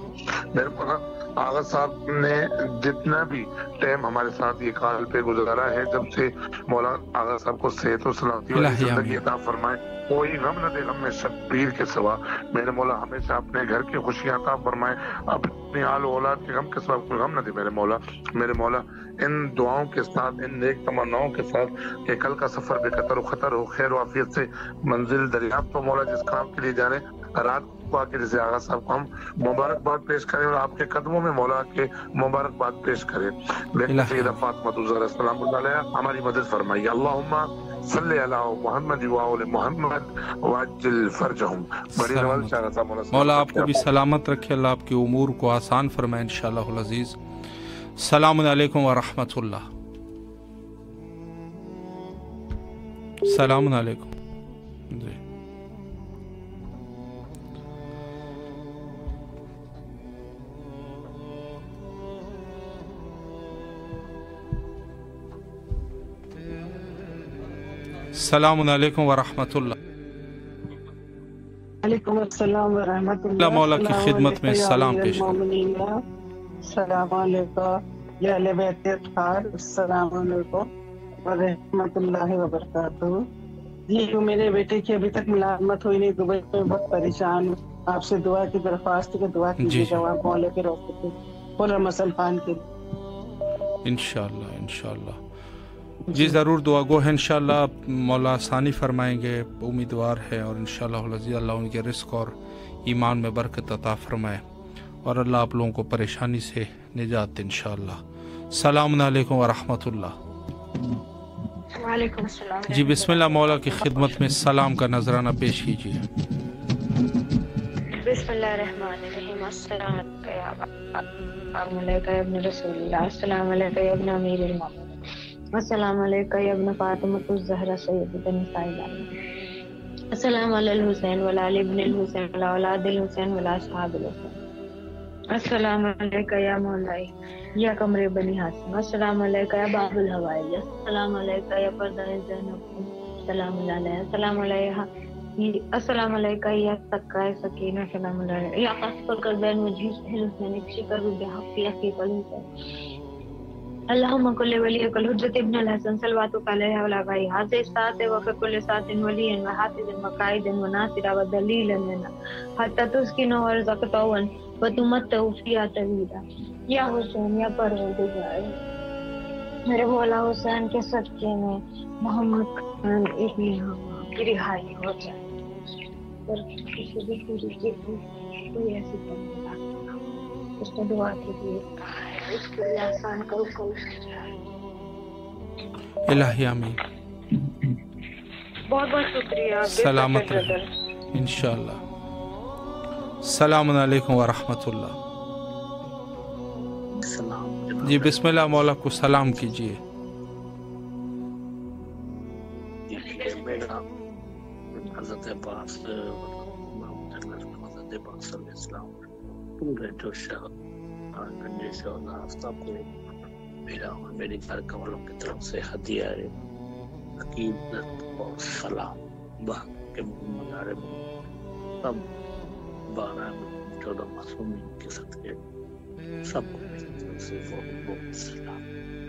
मेरे मौला आगा साहब ने जितना भी टाइम हमारे साथ ये काल पे गुजारा है जब से मौला आगा साहब को सेहत और सलामती वाली जिंदगी अता फरमाए, कोई गम न दे गम में शब्बीर के सिवा मेरे मौला। हमेशा अपने घर की खुशियां अता फरमाए, अपने आल औलाद के गम के सिवा कोई गम न दे मेरे मौला। मेरे मौला इन दुआओं के साथ, इन नेक तमन्नाओं के साथ कि कल का सफर बेखतर खतर हो, खैर वाफियत से मंजिल दरियाफ्त तो मौला जिस काम के लिए जा रहे रात को आके जैसे आगा साहब को हम मुबारकबाद पेश करें और आपके कदमों में मौला के मुबारकबाद पेश करें। सैयदा फातिमा ज़हरा सलामुल्लाह अलैहा हमारी मदद फरमाइए। अल्लाहुम्मा सल्ली अला मुहम्मद व आले मुहम्मद वअज्जिल फरजहुम। बड़ी नवाज चाह था मौला आपको भी सलामत रखे, अल्लाह आपके उमूर को आसान फरमाए इंशाअल्लाहुल अज़ीज़। सलाम अलैकुम व रहमतुल्लाह। सलाम अलैकुम जी। सलाम अलैकुम व रहमतुल्लाह। वालेकुम अस्सलाम व रहमतुल्लाह। मौला की खिदमत में सलाम पेश सलाम अलैकुम या अहले बैत अत्हार, अस्सलाम अलैकुम व रहमतुल्लाहि व बरकातहू। जी मेरे बेटे की अभी तक मुलाकात हुई नहीं, दुबई में बहुत परेशान हूँ, आपसे दुआ की दरख्वास्त की दुआ कीजिएगा आप मौला के रास्ते पे पूरा मुसलमान के। इंशाअल्लाह इंशाअल्लाह जी ज़रूर दुआ गो है इंशाअल्लाह। मौला आसानी फरमाएंगे, उम्मीदवार है और इंशाअल्लाह अल्लाह उनके रिस्क और ईमान में बरकत अता फरमाए और अल्लाह आप लोगों को परेशानी से निजात इंशाअल्लाह। सलाम अलैकुम व रहमतुल्लाह। वालेकुम सलाम जी बिस्मिल्लाह मौला की खिदमत में सलाम का नजराना पेश कीजिए। बिस्मिल्लाहिर्रहमानिर्रहीम। अस्सलाम अलैका या इब्न रसूलिल्लाह, अस्सलाम अलैका या इब्न अमीरुल मोमिनीन, अस्सलाम अलैका या इब्न फातिमतुज़ ज़हरा सय्यदतुन निसाइल आलमीन, अस्सलाम अलल हुसैन व अला इब्निल हुसैन व अला औलादिल हुसैन व अला अस्हाबिल हुसैन, अस्सलाम अलैका या मौलाई या कमरे बनी हासिम, अस्सलाम अलैका या बाबुल हवाइज, अस्सलाम अलैका या पर्दाए ज़ैनब, सलाम अलैहा, सलाम अलैहा, अस्सलाम अलैका या तक्काए सकीना, सलाम अलैहा या क़स्फ़ल क़ल्बैन वजीह हुसैन शिकर बिहक़्क़ि अक़ीक़ल हुसैन, अल्लाहुम्मा कुल्लि वलियकल हुज्जत इब्न अल हसन सल्लल्लाहु अलैहि व आलिहि हाज़िहि सात व कुल्लि सातिन वलियन व हाफ़िज़न व क़ाइदन व नासिरा व दलीलन लना हत्ता तुस्किनु व रज़क़तवन व तुमत्तउ फ़ीहा तवीला। या हुसैन या परवरदिगार मेरे मौला हुसैन के सदक़े में मोहम्मद खान इब्न हवा की रिहाई हो जाए और किसी भी तरीके की कोई ऐसी बंदा उसने दुआ के लिए उसके लिए आसान करो कल इलाही आमीन। बहुत बहुत शुक्रिया। सलामत रहे इंशाअल्लाह। सलाम अलैकुम व रहमतुल्लाह। जी बिस्मिल्लाह मौला को सलाम कीजिए। हज़रत अब्बास पूरे जो को मेरा और मेरी घर का वालों की तरफ से हदिया है, अकीदत और सलाम के मुबारक सब 12-14 मासूमीन के सदके सबको मेरी तरफ से बहुत सलाम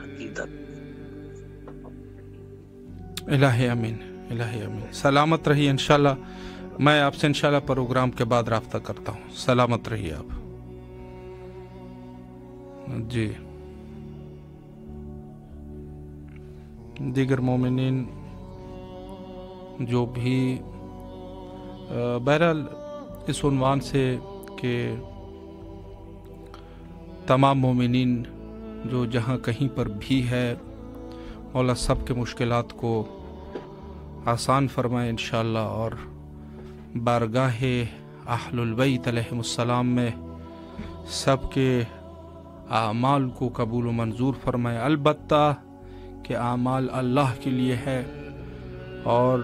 अकीदत। इलाही आमीन इलाही आमीन। सलामत रहिए इंशाल्लाह। मैं आपसे इंशाल्लाह प्रोग्राम के बाद राब्ता करता हूँ। सलामत रहिए आप जी। दीगर मोमिनीन जो भी बहरहाल इस उन्वान से कि तमाम मोमिनीन जो जहाँ कहीं पर भी है मौला सब के मुश्किलात को आसान फरमाए इंशाअल्लाह और बारगाह अहलुल बैत अलैहिमुस्सलाम में सब के आमाल को कबूल व मंजूर फरमाए। अलबत्ता कि आमाल अल्लाह के लिए है और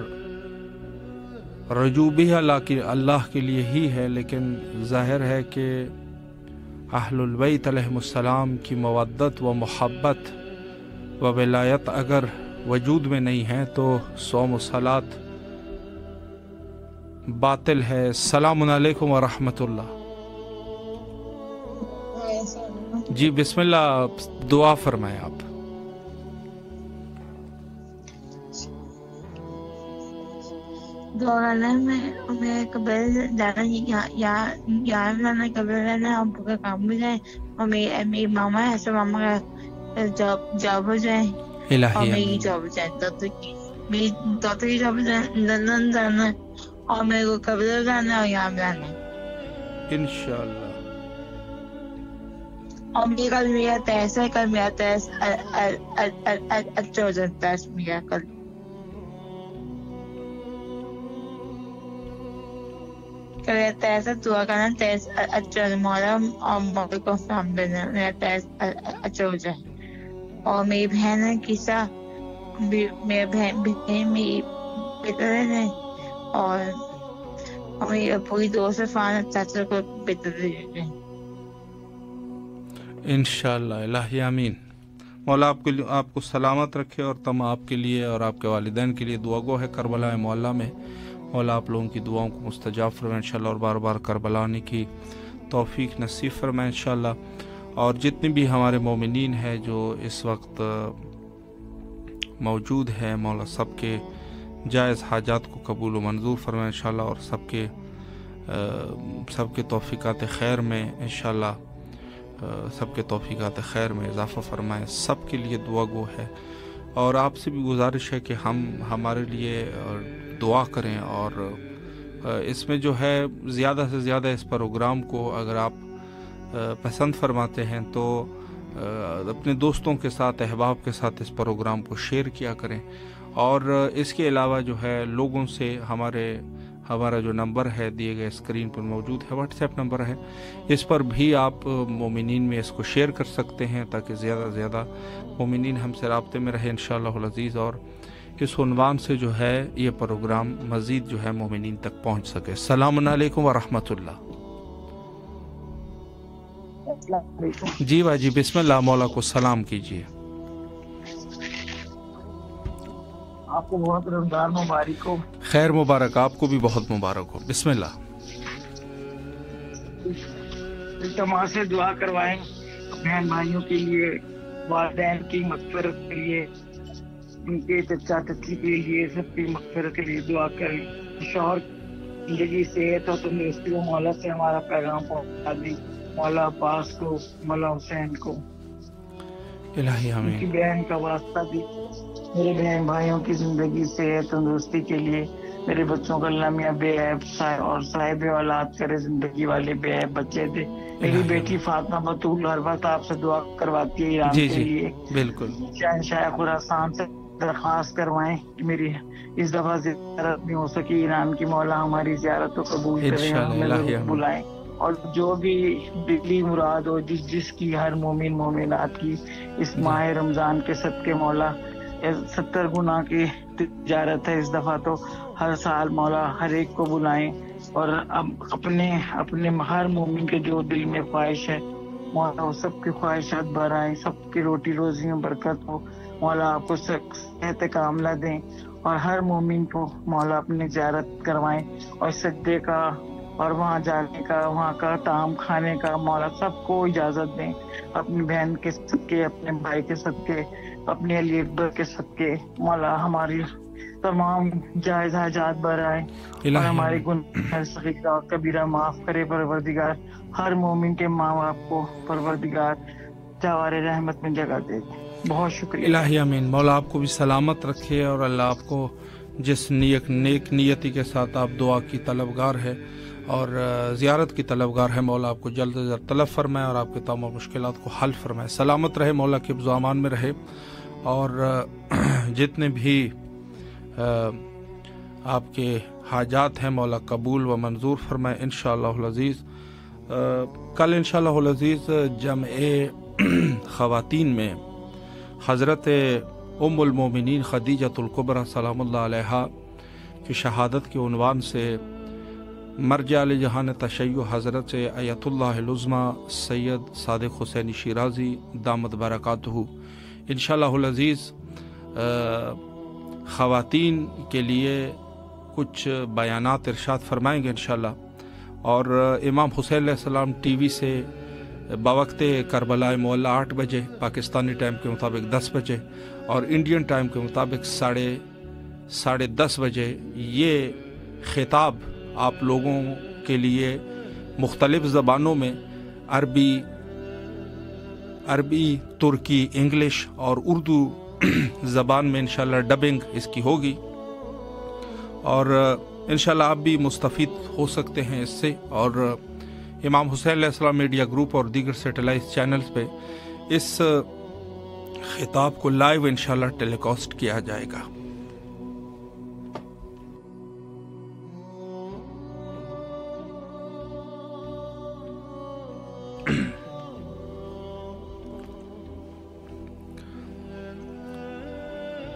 रजू भी अल्लाह के लिए ही है, लेकिन ज़ाहिर है कि अहलुल बैत अलैहिमुस्सलाम की मवद्दत व मोहब्बत व विलायत अगर वजूद में नहीं है तो सौम व सलात बातिल है। सलामुन अलैकुम व रहमतुल्लाह। जी बिस्मिल्लाह, दुआ फरमाएं आप। दुआ में मैं कब्र जाना यार जाना कब्र रहना, हम का काम भी जाए और मेरी मामा है, ऐसे मामा का जॉब हो जाए और मेरी जॉब हो जाए, मेरी दादा की जॉब हो जाए, लंदन जाना और मेरे को कब्र जाना और यहाँ जाना इंशाअल्लाह। और मेरा टेस्ट है, कल मेरा टेस्ट अच्छा हो जाता है मेरा कल। कहता है ऐसा दुआ करना टेस्ट अच्छा मौला और मौके को काम देना, मेरा टेस्ट अच्छा हो जाए। और मेरी बहन है किसा, मेरी बहन मेरी बेहतर है और मेरी पूरी दोस्त फान चाचा को बेहतर है इंशाअल्लाह। इलाही आमीन। मौला आपको सलामत रखे और तम आपके लिए और आपके वालिदैन के लिए दुआ गो है। करबला मौला में मौला आप लोगों की दुआओं को मुस्तजाब फरमाए इंशाअल्लाह और बार बार करबला आने की तौफीक नसीब फरमाए इंशाअल्लाह। और जितने भी हमारे मोमिनीन हैं जो इस वक्त मौजूद हैं, मौला सबके जायज़ हाजात को कबूल व मंजूर फरमाए इंशाअल्लाह और सबके तौफीकात खैर में इंशाअल्लाह, सबके तौफीकात खैर में इजाफ़ा फरमाए। सबके लिए दुआ गो है और आपसे भी गुजारिश है कि हम हमारे लिए दुआ करें और इसमें जो है ज़्यादा से ज़्यादा इस प्रोग्राम को अगर आप पसंद फरमाते हैं तो अपने दोस्तों के साथ, अहबाब के साथ इस प्रोग्राम को शेयर किया करें। और इसके अलावा जो है लोगों से हमारा जो नंबर है दिए गए स्क्रीन पर मौजूद है, व्हाट्सएप नंबर है, इस पर भी आप मोमिनीन में इसको शेयर कर सकते हैं ताकि ज़्यादा से ज़्यादा मोमिनीन हमसे राब्ते में रहे इंशाअल्लाह अज़ीज़। और इस उन्वान से जो है ये प्रोग्राम मज़ीद जो है मोमिनीन तक पहुँच सके। सलामुन अलैकुम व रहमतुल्लाह। जी भाई जी बिस्मिल्लाह, मौला को सलाम कीजिए। आपको बहुत रमजान मुबारक हो। खैर मुबारक, आपको भी बहुत मुबारक हो। बिस्मिल्लाह। इल्तमा से दुआ करवाएं बहन भाइयों के लिए, वालिदैन की मग़फ़िरत के लिए, उनके चचा चची के लिए, सबकी मग़फ़िरत के लिए दुआ करें। शौहर जिंदगी सेहत और तंदुरुस्ती को मौला से हमारा पैगाम पहुंचा दें। मौला अब्बास को, मौला हुसैन को, इलाही आमीन। उनकी बहन का वास्ता भी, मेरे बहन भाइयों की जिंदगी सेहत तंदुरुस्ती के लिए, मेरे बच्चों का अल्लाह मियां बेऐब और साहिब औलाद करे, जिंदगी वाले बेऐब बच्चे दे। मेरी बेटी फातिमा बतूल हर वक्त आपसे दुआ करवाती है ईरान के लिए। बिल्कुल। शहंशाह खुरासान से दरख्वास्त करवाएं कि मेरी इस दफा ज़ियारत नहीं हो सकी ईरान की, मौला हमारी ज़ियारत को कबूल करें, हमें बुलाएं। और जो भी दिली मुराद हो जिसकी हर मोमिन मोमिनात की इस माह रमजान के सदके मौला 70 गुना की तिजारत है इस दफा, तो हर साल मौला हर एक को बुलाएं और अब अपने हर मोमिन के जो दिल में ख्वाहिश है मौला वो सबकी ख्वाहिशात बढ़ाएं, सबकी रोटी रोजी में बरकत हो। मौला आपको सेहत कामला दें और हर मोमिन को मौला अपनी ज़ियारत करवाएं और सजदे का और वहाँ जाने का, वहाँ का ताम खाने का मौला सबको इजाज़त दें। अपनी बहन के सदके, अपने भाई के सदके, अपने अली अकबर के सदके मौला हमारी तमाम जायज़ हाजात बढ़ाएं और हमारे गुनाह सगीरा और कबीरा माफ़ करे परवरदिगार। हर मोमिन के माँ बाप को परवरदिगार जवारे रहमत में जगह दे। बहुत शुक्रिया। इलाही आमीन। मौला आपको भी सलामत रखे और अल्लाह आपको जिस नेक नियति के साथ आप दुआ की तलबगार है और ज़ियारत की तलबगार है, मौला आपको जल्द से जल्द तलब फरमाए और आपके तमाम मुश्किलात को हल फरमाए। सलामत रहे, मौला के ज़ामान में रहे और जितने भी آپ کے حاجات ہیں مولا قبول و منظور فرمائے انشاءاللہ العزیز۔ کل انشاءاللہ العزیز جمع خواتین میں حضرت ام المومنین خدیجۃ الکبریٰ سلام اللہ علیہا کی شہادت کے عنوان سے مرجع علی جہان تشیع حضرت ایت اللہ العظمیٰ سید صادق حسینی شیرازی دامت برکاتہ انشاءاللہ العزیز خواتین کے لیے کچھ بیانات ارشاد فرمائیں گے انشاءاللہ، اور امام حسین علیہ السلام ٹی وی سے بوقت کربلا معلیٰ 8 بجے پاکستانی ٹائم کے مطابق 10 بجے اور انڈین ٹائم کے مطابق ساڑھے 10 بجے یہ خطاب آپ لوگوں کے لیے مختلف زبانوں میں عربی، ترکی، انگلش اور اردو زبان میں انشاءاللہ ڈبنگ اس کی ہوگی، اور انشاءاللہ آپ بھی مستفید ہو سکتے ہیں اس سے، اور امام حسین علیہ السلام میڈیا گروپ اور دیگر سیٹلائٹ چینلز پہ اس خطاب کو لائیو انشاءاللہ ٹیلی کاسٹ کیا جائے گا۔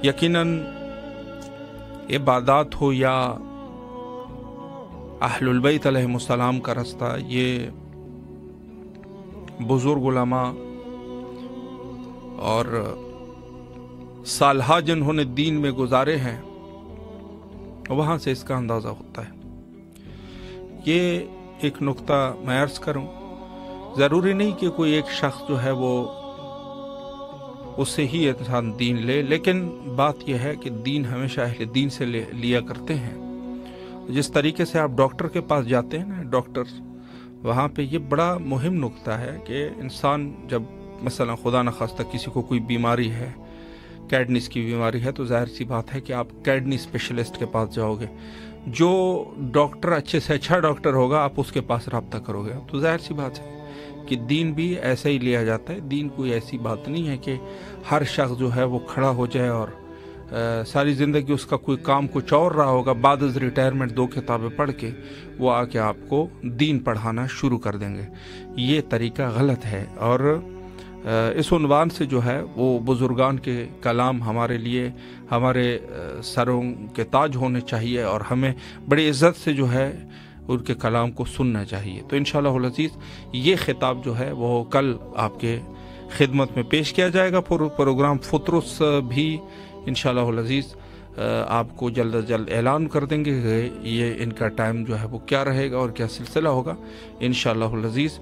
یقیناً عبادات ہو یا اہل البیت علیہ السلام کا راستہ، یہ بزرگ علماء اور سالہا جنہوں نے دین میں گزارے ہیں وہاں سے اس کا اندازہ ہوتا ہے۔ یہ ایک نقطہ میں عرض کروں، ضروری نہیں کہ کوئی ایک شخص جو ہے وہ اس سے ہی انسان دین لے، لیکن بات یہ ہے کہ دین ہمیشہ اہل دین سے لیا کرتے ہیں۔ جس طریقے سے آپ ڈاکٹر کے پاس جاتے ہیں نا، ڈاکٹر وہاں پہ یہ بڑا مہم نقطہ ہے کہ انسان جب مثلا خدا نخواستہ کسی کو کوئی بیماری ہے، کیڈنیز کی بیماری ہے، تو ظاہر سی بات ہے کہ آپ کیڈنی اسپیشلسٹ کے پاس جاؤ گے۔ جو ڈاکٹر اچھے سے اچھا ڈاکٹر ہوگا آپ اس کے پاس رابطہ کرو گے۔ تو ظاہر سی بات ہے کہ دین بھی ایسا ہی لیا جاتا ہے۔ دین کوئی ایسی بات نہیں ہے کہ ہر شخص جو ہے وہ کھڑا ہو جائے اور ساری زندگی اس کا کوئی کام کچھ اور رہا ہوگا، بعد از ریٹائرمنٹ 2 کتابیں پڑھ کے وہ آ کے آپ کو دین پڑھانا شروع کر دیں گے۔ یہ طریقہ غلط ہے، اور اس عنوان سے جو ہے وہ بزرگان کے کلام ہمارے لیے ہمارے سروں کے تاج ہونے چاہیے، اور ہمیں بڑی عزت سے جو ہے ان کے کلام کو سننا چاہیے۔ تو انشاءاللہ العزیز یہ خطاب جو ہے وہ کل آپ کے خدمت میں پیش کیا جائے گا۔ پروگرام فطرس بھی انشاءاللہ العزیز آپ کو جلد از جلد اعلان کر دیں گے کہ یہ ان کا ٹائم جو ہے وہ کیا رہے گا اور کیا سلسلہ ہوگا انشاءاللہ العزیز۔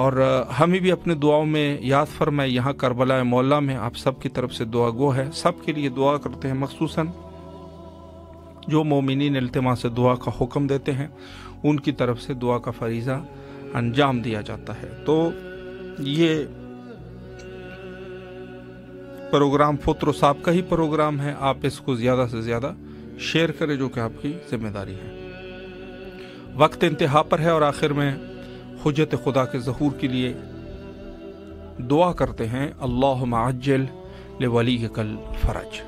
اور ہمیں بھی اپنے دعاؤں میں یاد فرمائے، یہاں کربلا معلیٰ میں آپ سب کی طرف سے دعا گو ہے، سب کے لیے دعا کرتے ہیں، مخصوصاً جو مومنین التماس سے دعا کا حکم دیتے ہیں ان کی طرف سے دعا کا فریضہ انجام دیا جاتا ہے۔ تو یہ پروگرام فطر صاحب کا ہی پروگرام ہے، آپ اس کو زیادہ سے زیادہ شیئر کریں جو کہ آپ کی ذمہ داری ہے۔ وقت انتہا پر ہے، اور آخر میں حجت خدا کے ظہور کے لیے دعا کرتے ہیں، اللہم عجل لولیک الفرج۔